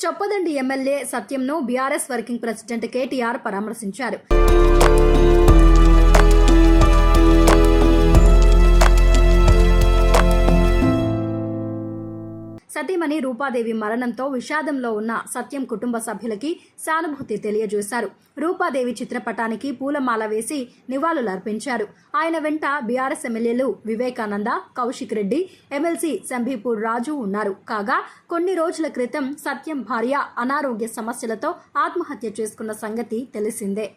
Choppadandi MLA సత్యంను BRS working president KTR పరామర్శించారు. సతీమణి రూపాదేవి మరణంతో విషాదంలో ఉన్న సత్యం కుటుంబ సభ్యులకి సానుభూతి తెలియజేశారు. రూపాదేవి చిత్రపటానికి పూలమాల వేసి నివాళులర్పించారు. ఆయన వెంట బీఆర్ఎస్ ఎమ్మెల్యేలు వివేకానంద, కౌశిక్ రెడ్డి, ఎమ్మెల్సీ సంబీపూర్ రాజు ఉన్నారు. కాగా కొన్ని రోజుల క్రితం సత్యం భార్య అనారోగ్య సమస్యలతో ఆత్మహత్య చేసుకున్న సంగతి తెలిసిందే.